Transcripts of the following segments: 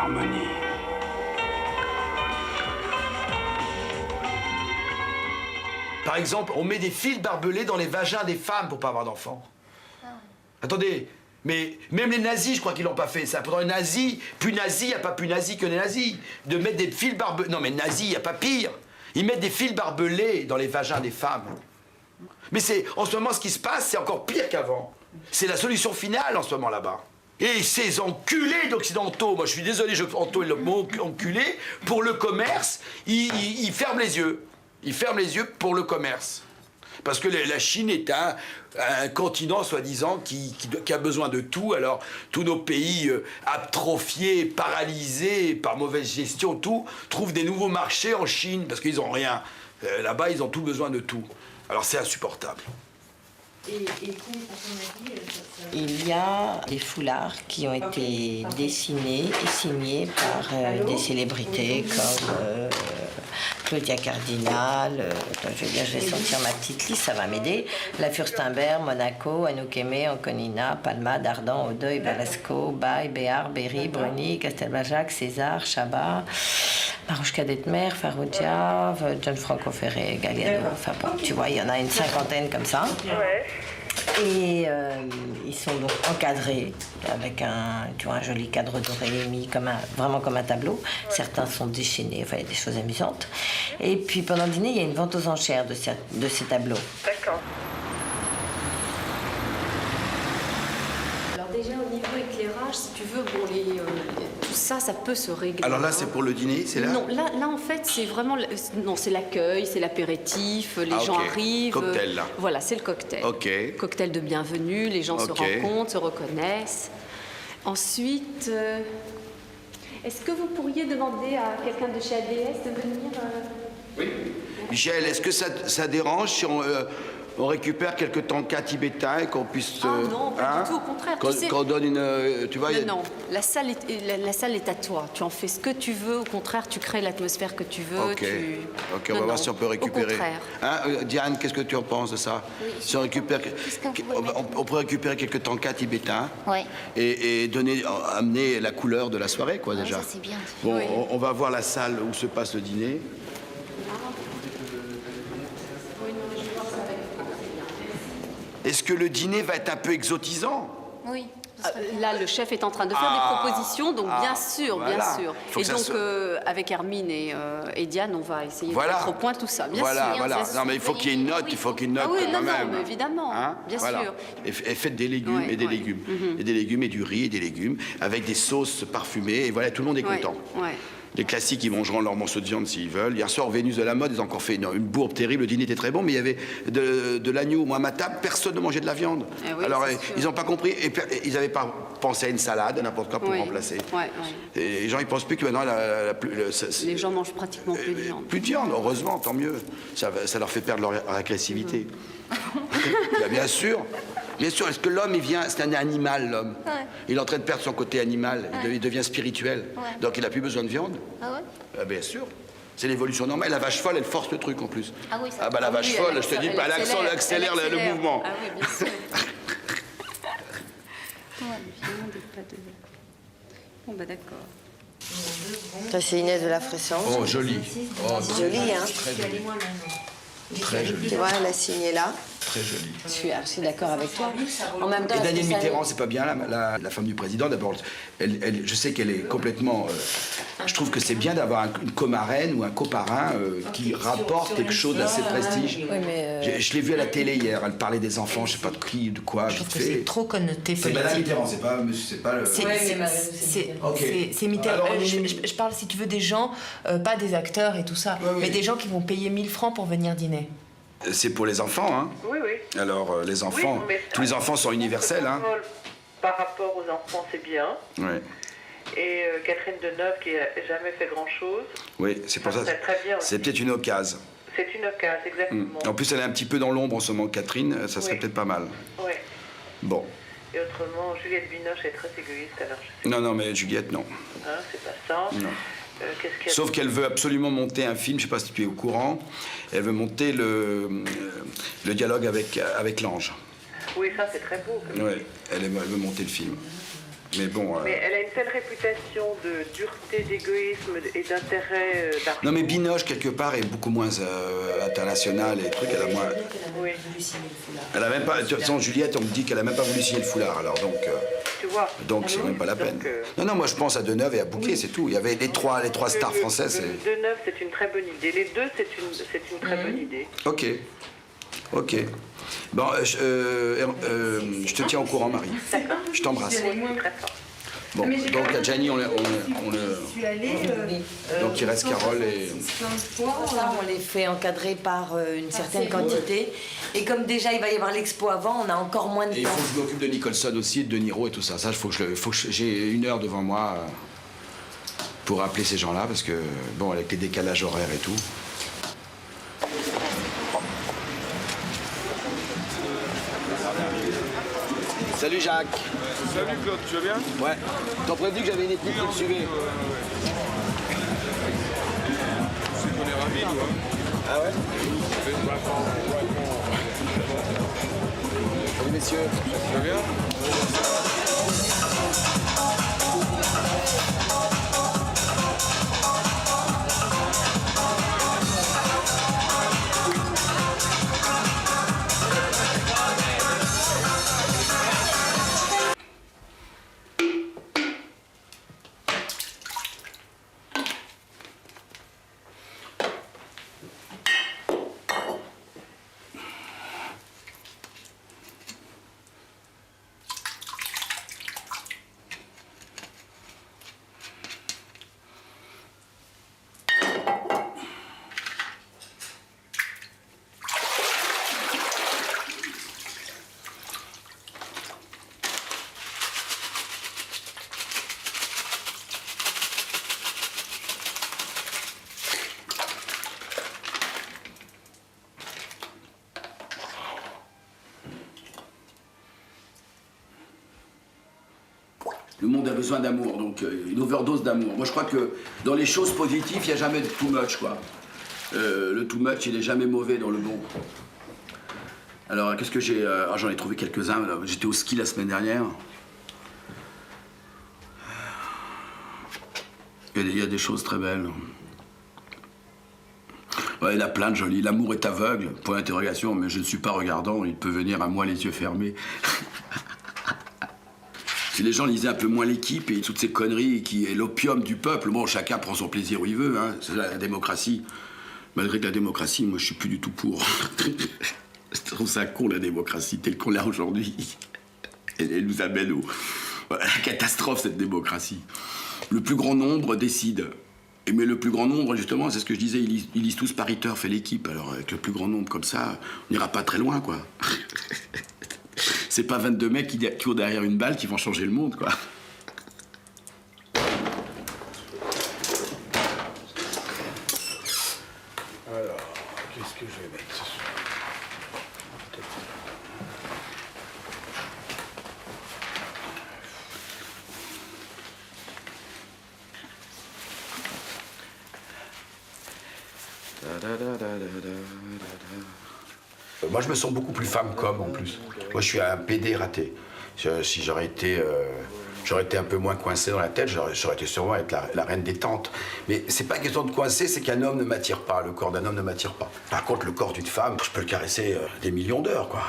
harmonie. Par exemple, on met des fils barbelés dans les vagins des femmes pour pas avoir d'enfants. Attendez, mais même les nazis, je crois qu'ils l'ont pas fait ça. Pourtant les nazis, plus nazis, il n'y a pas plus nazis que les nazis. De mettre des fils barbelés... Non mais nazis, il n'y a pas pire. Ils mettent des fils barbelés dans les vagins des femmes. Mais c'est, en ce moment, ce qui se passe, c'est encore pire qu'avant. C'est la solution finale en ce moment là-bas. Et ces enculés d'occidentaux, moi je suis désolé, Anto est le mot enculé, pour le commerce, ils ferment les yeux. Ils ferment les yeux pour le commerce. Parce que la Chine est un continent, soi-disant, qui a besoin de tout. Alors, tous nos pays atrophiés, paralysés par mauvaise gestion, tout, trouvent des nouveaux marchés en Chine, parce qu'ils n'ont rien. Là-bas, ils ont tout besoin de tout. Alors, c'est insupportable. Il y a des foulards qui ont été dessinés et signés par des célébrités comme Claudia Cardinal, je vais sortir ma petite liste, ça va m'aider. La Furstenberg, Monaco, Anouk Aimé, Anconina, Palma, Dardan, Audeuil, Velasco, Baye, Béard, Berry, Bruni, Castelbajac, César, Chabat, Marouchka Detmer, Faroudia, Gianfranco Ferré, Galliano, enfin bon, tu vois, il y en a une cinquantaine comme ça. Ouais. Et ils sont donc encadrés avec un joli cadre doré mis vraiment comme un tableau. Certains sont déchaînés, enfin il y a des choses amusantes. Et puis pendant le dîner, il y a une vente aux enchères de ces tableaux. D'accord. Alors déjà au niveau éclairage, si tu veux, bon, tout ça, ça peut se régler. Alors là, c'est pour le dîner, c'est là? Non, là en fait, c'est vraiment... Non, c'est l'accueil, c'est l'apéritif, les gens arrivent... Cocktail, là. Voilà, c'est le cocktail. Ok. Cocktail de bienvenue, les gens se rencontrent, se reconnaissent. Ensuite, est-ce que vous pourriez demander à quelqu'un de chez ADS de venir... Oui. Michel, est-ce que ça dérange si on récupère quelques tankas tibétains et qu'on puisse... Ah non, pas du tout, au contraire. Qu'on donne une... tu vois, non, la salle est à toi. Tu en fais ce que tu veux. Au contraire, tu crées l'atmosphère que tu veux. Ok, on va voir si on peut récupérer. Au contraire. Diane, qu'est-ce que tu en penses de ça? Oui, Si on récupère... On peut récupérer quelques tankas tibétains et amener la couleur de la soirée, quoi, déjà. Ça, c'est bien. Bon, Oui. on va voir la salle où se passe le dîner. Est-ce que le dîner va être un peu exotisant? Oui. Là, le chef est en train de faire des propositions, donc bien sûr, bien voilà. sûr. Faut Et que ça donc, avec Hermine et Diane, on va essayer de mettre au point tout ça, bien sûr. Voilà. Non, mais il faut qu'il y ait une note, il faut qu'il y ait une note Ah oui, quand non, même. mais évidemment, bien sûr. Et faites des légumes et des légumes. Et des légumes et du riz et des légumes, avec des sauces parfumées, et voilà, tout le monde est content. Ouais. Les classiques, ils mangeront leur morceau de viande s'ils veulent. Hier soir, au Vénus de la mode, ils ont encore fait une bourbe terrible. Le dîner était très bon, mais il y avait de l'agneau. Moi, à ma table, personne ne mangeait de la viande. Oui, alors, c'est ils n'ont pas compris. Et ils n'avaient pas pensé à une salade, à n'importe quoi pour remplacer. Et les gens, ils pensent plus que maintenant, les gens mangent pratiquement plus de viande. Plus de viande, heureusement, tant mieux. Ça leur fait perdre leur agressivité. Bien sûr. Bien sûr, est-ce que l'homme, c'est un animal, l'homme. Il est en train de perdre son côté animal, il devient spirituel. Donc il n'a plus besoin de viande. Ah ouais? Bien sûr. C'est l'évolution normale. La vache folle, elle force le truc en plus. Ah oui, ça. La vache folle, je te dis, elle accélère le mouvement. Ah oui, bien sûr. Bon, bah d'accord. Ça, c'est Inès de la Fressance. Oh, joli. Oh, Joli, hein? Très joli. Très joli. Tu vois, elle a signé là. Très joli. Je suis archi d'accord avec toi. En même temps, Et Danielle ça- Mitterrand, c'est pas bien, la femme du président. D'abord, je sais qu'elle est complètement... je trouve que c'est bien d'avoir une comarraine ou un coparrain qui rapporte quelque chose d'assez prestige. Oui, mais Je l'ai vue à la télé hier, elle parlait des enfants, je sais pas de qui, de quoi, Je trouve vite que fait. c'est trop connoté C'est Madame politique. Mitterrand, c'est pas le... C'est Mitterrand. Alors, Je parle, si tu veux, des gens, pas des acteurs et tout ça, mais des gens qui vont payer 1000 francs pour venir dîner. C'est pour les enfants, hein. Oui, oui. Alors, les enfants, mais tous les enfants sont universels, hein. Par rapport aux enfants, c'est bien. Ouais. Et Catherine Deneuve, qui n'a jamais fait grand-chose. Oui, c'est pour ça. serait très bien aussi. C'est peut-être une occasion. C'est une occasion, exactement. En plus, elle est un petit peu dans l'ombre en ce moment, Catherine, ça serait Oui. peut-être pas mal. Oui. Bon. Et autrement, Juliette Binoche est très égoïste, alors je sais Non, mais Juliette, non. pas, c'est pas ça. Non. Qu'est-ce qu'il y a Sauf qu'elle veut absolument monter un film, je sais pas si tu es au courant, elle veut monter le dialogue avec l'ange. Oui, ça c'est très beau. Ouais, elle veut monter le film. Mais bon... Mais elle a une telle réputation de dureté, d'égoïsme et d'intérêt d'argent. Non mais Binoche, quelque part, est beaucoup moins internationale et trucs, elle a moins... Oui. Elle a même pas... De toute façon, Juliette, on me dit qu'elle a même pas voulu signer le foulard, alors donc... Tu vois. Donc c'est même pas la peine. Non, moi je pense à Deneuve et à Bouquet, c'est tout. Il y avait les trois stars françaises. Deneuve, c'est une très bonne idée. Les deux, c'est une très bonne idée. Ok. Bon, je te tiens au courant, Marie. D'accord. Je t'embrasse. Très fort. Bon, donc à Gianni, on le... Donc il reste Carole et... Ça, on les fait encadrer par une certaine quantité. Et comme déjà il va y avoir l'expo avant, on a encore moins de Et il temps. faut que je m'occupe de Nicholson aussi, de De Niro et tout ça. Ça, j'ai 1 heure devant moi pour appeler ces gens-là, parce que, bon, avec les décalages horaires et tout. Salut Jacques. Salut Claude, tu vas bien? Ouais. T'en prévenu que j'avais une équipe qui me suivait. C'est qu'on est ravis, nous. Ah ouais? Salut messieurs. Tu vas bien? Le monde a besoin d'amour, donc une overdose d'amour. Moi, je crois que dans les choses positives, il n'y a jamais de too much, quoi. Le too much, il est jamais mauvais dans le bon. Alors, qu'est-ce que j'ai... j'en ai trouvé quelques-uns. J'étais au ski la semaine dernière. Il y a des choses très belles. Ouais, il y en a plein de jolies. L'amour est aveugle, point d'interrogation, mais je ne suis pas regardant, il peut venir à moi les yeux fermés. Si les gens lisaient un peu moins L'Équipe et toutes ces conneries qui est l'opium du peuple, bon, chacun prend son plaisir où il veut, hein, c'est la démocratie. Malgré que la démocratie, moi, je suis plus du tout pour. Je trouve ça con, la démocratie, telle qu'on l'a aujourd'hui. Elle nous amène à la catastrophe, cette démocratie. Le plus grand nombre décide. Mais le plus grand nombre, justement, c'est ce que je disais, ils lisent tous Pariteur, fait L'Équipe. Alors, avec le plus grand nombre comme ça, on n'ira pas très loin, quoi. C'est pas 22 mecs qui courent derrière une balle qui vont changer le monde, quoi. Alors, qu'est-ce que je vais mettre ce soir? Moi, je me sens beaucoup plus femme comme, en plus. Moi, je suis un PD raté. Si j'aurais été un peu moins coincé dans la tête, j'aurais été sûrement être la reine des tentes. Mais c'est pas question de coincer, c'est qu'un homme ne m'attire pas. Le corps d'un homme ne m'attire pas. Par contre, le corps d'une femme, je peux le caresser des millions d'heures, quoi.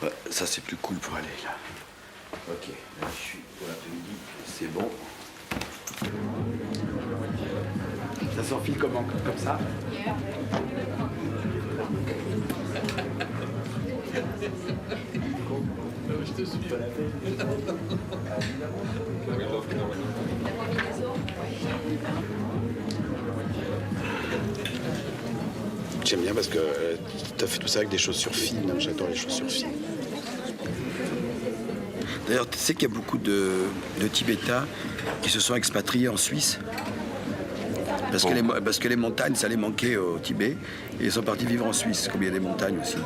Ouais, ça, c'est plus cool pour aller, là. Ok, là, je suis pour l'après-midi. C'est bon. Ça s'enfile comment? Comme ça? Je te suis pas la tête. J'aime bien parce que tu as fait tout ça avec des chaussures fines. J'adore les chaussures fines. D'ailleurs, tu sais qu'il y a beaucoup de Tibétains qui se sont expatriés en Suisse. Parce que les montagnes, ça les manquait au Tibet. Et ils sont partis vivre en Suisse, comme il y a des montagnes aussi.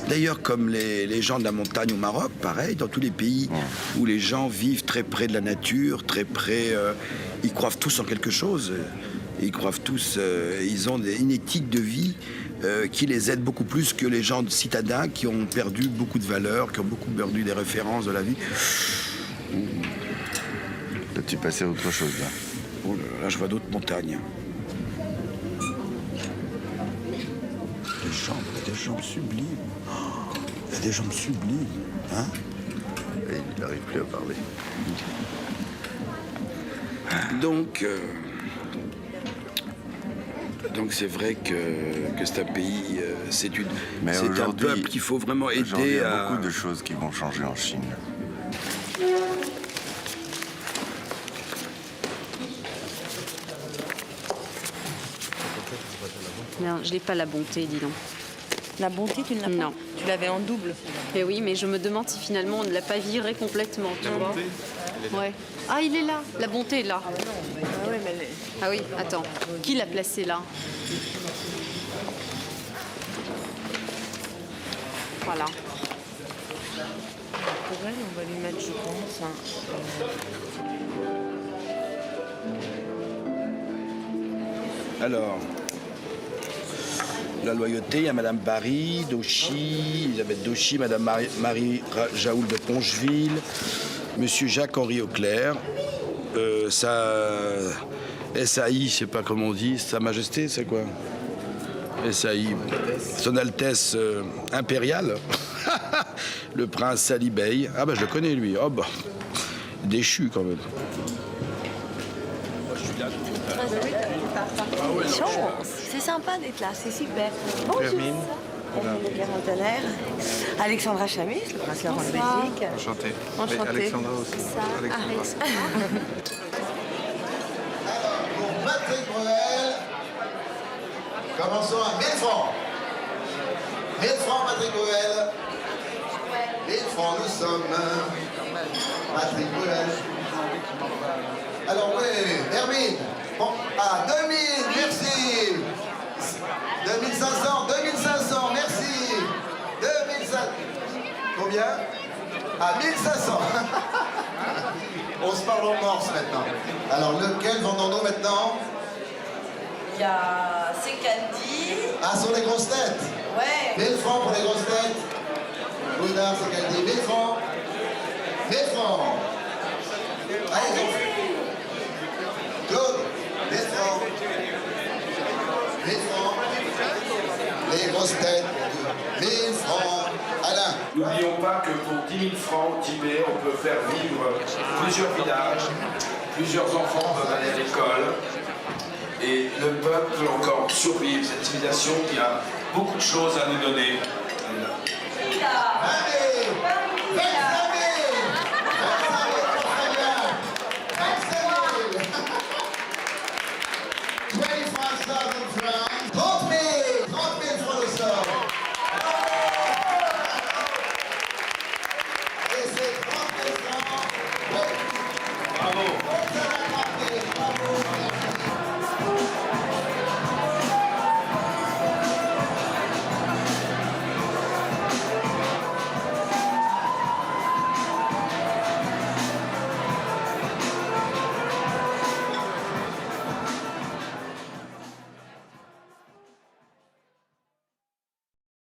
D'ailleurs, comme les gens de la montagne au Maroc, pareil, dans tous les pays où les gens vivent très près de la nature, très près... ils croient tous en quelque chose. Ils croient tous... ils ont une éthique de vie qui les aide beaucoup plus que les gens citadins qui ont perdu beaucoup de valeurs, qui ont beaucoup perdu des références de la vie. Là, tu passais à autre chose, là. Oh là, je vois d'autres montagnes. Des jambes sublimes. Oh, il y a des jambes sublimes. Hein? Et il n'arrive plus à parler. Donc c'est vrai que c'est un pays, c'est Mais un aujourd'hui, peuple qu'il faut vraiment aujourd'hui, il aider y a à... beaucoup de choses qui vont changer en Chine. Non, je n'ai pas la bonté, dis donc. La bonté, tu ne l'as pas? Non. Tu l'avais en double. Mais oui, mais je me demande si finalement on ne l'a pas viré complètement, tu vois. Ouais. Ah, il est là. La bonté est là. Ah oui, attends. Qui l'a placé là? Voilà. Pour elle, on va lui mettre, je pense, Alors, la loyauté, il y a Madame Barry, Dauchy, Elisabeth Dauchy, Madame Marie Jaoul de Poncheville, Monsieur Jacques-Henri Auclair, SAI, je sais pas comment on dit, Sa Majesté, c'est quoi? SAI, Son Altesse Impériale, le prince Sali Bey. Ah bah je le connais lui, oh bah, déchu quand même. C'est sympa d'être là, c'est super. Bonjour. Hermine, le quarantenaire. Alexandra Chamis, le prince Laurent de Belgique. Enchanté. Enchantée. Alexandra aussi. Pour Patrick Bruel, commençons à 1000 francs. 1000 francs, Patrick Bruel. 1000 francs, nous sommes. Patrick Bruel. Alors, oui, Hermine. Bon, à 2000, merci. 2500, 2500, merci. 2500. Combien? À 1500. On se parle en morse maintenant. Alors, lequel vendons-nous maintenant? Il y a c'est Candy. Ah, sur les grosses têtes. Ouais. 1000 francs pour les grosses têtes. Boudard, c'est Candy. 1000 francs. 1000 francs. Allez, Claude. 1000 francs. 1000 francs. Les grosses têtes. 1000 francs. Alain. N'oublions pas que pour 10 000 francs au Tibet, on peut faire vivre plusieurs villages, plusieurs enfants peuvent aller à l'école, et le peuple peut encore survivre, cette civilisation qui a beaucoup de choses à nous donner.